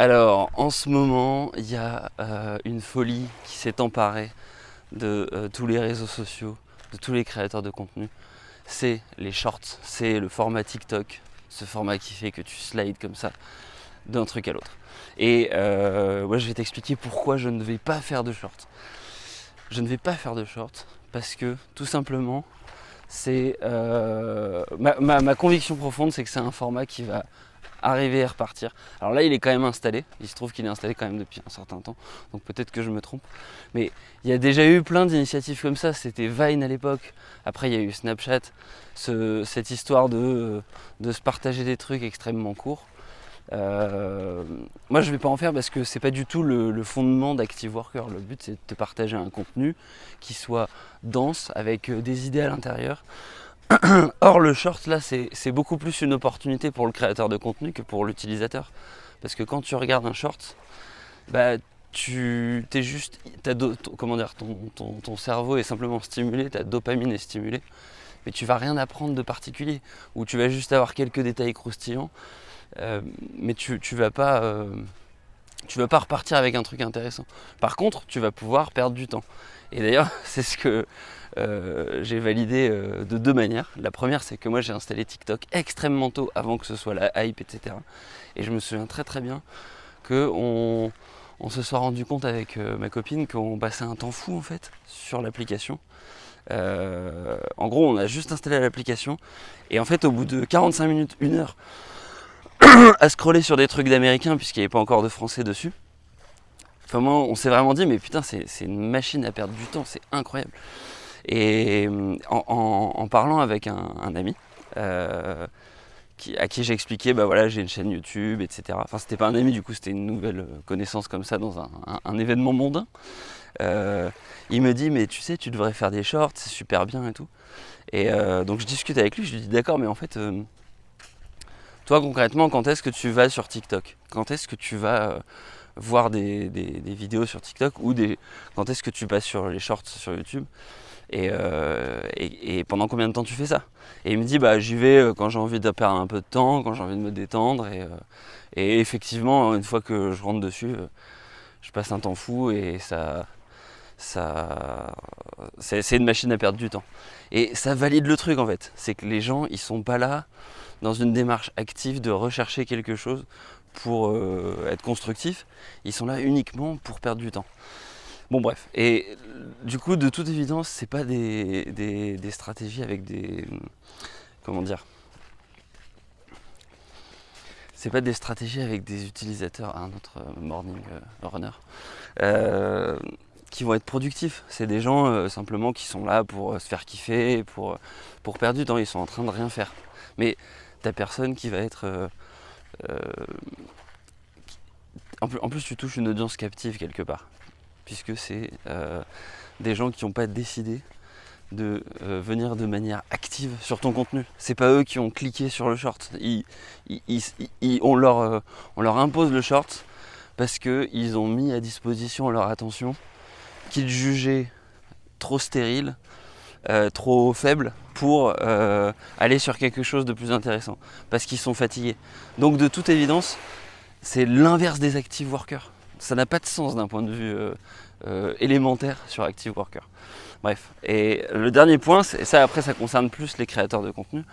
Alors, en ce moment, il y a une folie qui s'est emparée de tous les réseaux sociaux, de tous les créateurs de contenu. C'est les shorts, c'est le format TikTok, ce format qui fait que tu slides comme ça d'un truc à l'autre. Et moi, je vais t'expliquer pourquoi je ne vais pas faire de shorts. Je ne vais pas faire de shorts parce que, tout simplement, c'est ma conviction profonde, c'est que c'est un format qui va arriver et repartir. Alors là, il est quand même installé. Il se trouve qu'il est installé quand même depuis un certain temps. Donc peut-être que je me trompe. Mais il y a déjà eu plein d'initiatives comme ça. C'était Vine à l'époque. Après, il y a eu Snapchat. Cette histoire de se partager des trucs extrêmement courts. Moi, je ne vais pas en faire parce que c'est pas du tout le fondement d'Active Worker. Le but, c'est de te partager un contenu qui soit dense, avec des idées à l'intérieur. Or, le short, là, c'est beaucoup plus une opportunité pour le créateur de contenu que pour l'utilisateur. Parce que quand tu regardes un short, bah, t'es juste, comment dire, ton cerveau est simplement stimulé, ta dopamine est stimulée, mais tu vas rien apprendre de particulier. Ou tu vas juste avoir quelques détails croustillants, mais tu vas pas repartir avec un truc intéressant. Par contre, tu vas pouvoir perdre du temps. Et d'ailleurs, c'est ce que j'ai validé de deux manières. La première, c'est que moi j'ai installé TikTok extrêmement tôt, avant que ce soit la hype, etc. Et je me souviens très très bien qu'on se soit rendu compte avec ma copine qu'on passait un temps fou en fait sur l'application. En gros, on a juste installé l'application et en fait, au bout de 45 minutes, 1 heure, à scroller sur des trucs d'américains puisqu'il n'y avait pas encore de français dessus. Enfin, moi, on s'est vraiment dit, mais putain, c'est une machine à perdre du temps, c'est incroyable. Et en parlant avec un ami, à qui j'ai expliqué, bah voilà, j'ai une chaîne YouTube, etc. Enfin, c'était pas un ami, du coup, c'était une nouvelle connaissance comme ça dans un événement mondain. Il me dit, mais tu sais, tu devrais faire des shorts, c'est super bien et tout. Et donc je discute avec lui, je lui dis, d'accord, mais en fait, toi concrètement, quand est-ce que tu vas sur TikTok? Quand est-ce que tu vas voir des vidéos sur TikTok ou quand est-ce que tu passes sur les shorts sur YouTube? Et pendant combien de temps tu fais ça? Et il me dit, bah j'y vais quand j'ai envie de perdre un peu de temps, quand j'ai envie de me détendre. Et effectivement, une fois que je rentre dessus, je passe un temps fou et c'est une machine à perdre du temps. Et ça valide le truc en fait. C'est que les gens, ils sont pas là dans une démarche active de rechercher quelque chose pour être constructif. Ils sont là uniquement pour perdre du temps. Bon bref, et du coup de toute évidence c'est pas des stratégies avec des... Comment dire? C'est pas des stratégies avec des utilisateurs, un autre morning runner, euh, qui vont être productifs. C'est des gens simplement qui sont là pour se faire kiffer, pour perdre du temps, ils sont en train de rien faire. Mais t'as personne qui va être... euh, en plus tu touches une audience captive quelque part, puisque c'est des gens qui n'ont pas décidé de venir de manière active sur ton contenu. C'est pas eux qui ont cliqué sur le short. On leur impose le short parce qu'ils ont mis à disposition leur attention qu'ils jugeaient trop stérile, trop faible pour aller sur quelque chose de plus intéressant. Parce qu'ils sont fatigués. Donc de toute évidence, c'est l'inverse des active workers. Ça n'a pas de sens d'un point de vue élémentaire sur active worker. Bref, et le dernier point, ça après ça concerne plus les créateurs de contenu,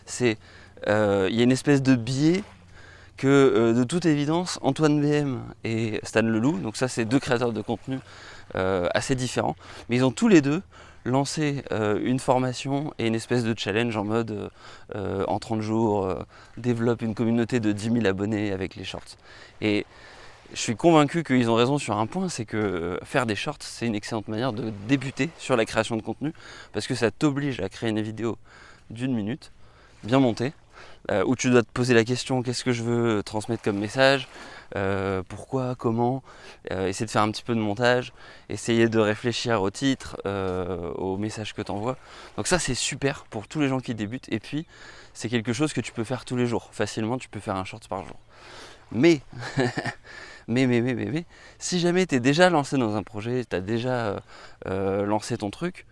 c'est y a une espèce de biais que de toute évidence Antoine BM et Stan Leloup, donc ça c'est deux créateurs de contenu assez différents, mais ils ont tous les deux lancé une formation et une espèce de challenge en mode en 30 jours développe une communauté de 10 000 abonnés avec les shorts. Et je suis convaincu qu'ils ont raison sur un point, c'est que faire des shorts, c'est une excellente manière de débuter sur la création de contenu, parce que ça t'oblige à créer une vidéo d'1 minute, bien montée, où tu dois te poser la question, qu'est-ce que je veux transmettre comme message, pourquoi, comment, essayer de faire un petit peu de montage, essayer de réfléchir au titre, au message que tu envoies. Donc ça c'est super pour tous les gens qui débutent, et puis c'est quelque chose que tu peux faire tous les jours, facilement tu peux faire un short par jour. Mais si jamais tu es déjà lancé dans un projet, tu as déjà lancé ton truc,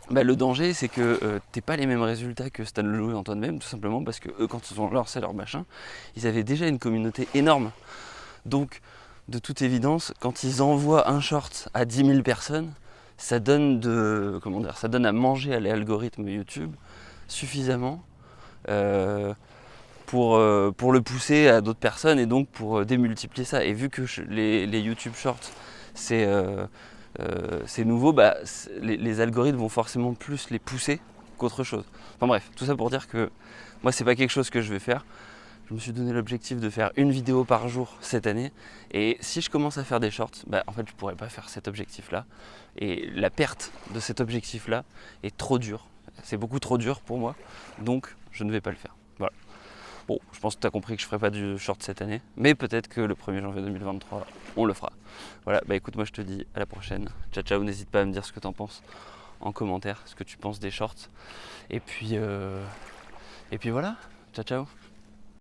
bah, le danger c'est que t'aies pas les mêmes résultats que Stan Leloup et Antoine même, tout simplement parce que eux quand ils ont lancé leur machin, ils avaient déjà une communauté énorme Donc, de toute évidence, quand ils envoient un short à 10 000 personnes, ça donne ça donne à manger à l'algorithme YouTube suffisamment pour le pousser à d'autres personnes et donc pour démultiplier ça. Et vu que les YouTube Shorts, c'est nouveau, les algorithmes vont forcément plus les pousser qu'autre chose. Enfin bref, tout ça pour dire que moi, c'est pas quelque chose que je vais faire. Je me suis donné l'objectif de faire une vidéo par jour cette année. Et si je commence à faire des shorts, en fait, je pourrais pas faire cet objectif-là. Et la perte de cet objectif-là est trop dure. C'est beaucoup trop dur pour moi. Donc, je ne vais pas le faire. Voilà. Bon, je pense que tu as compris que je ne ferai pas du short cette année. Mais peut-être que le 1er janvier 2023, on le fera. Voilà, écoute, moi je te dis à la prochaine. Ciao, ciao. N'hésite pas à me dire ce que tu en penses en commentaire, ce que tu penses des shorts. Et puis voilà. Ciao, ciao.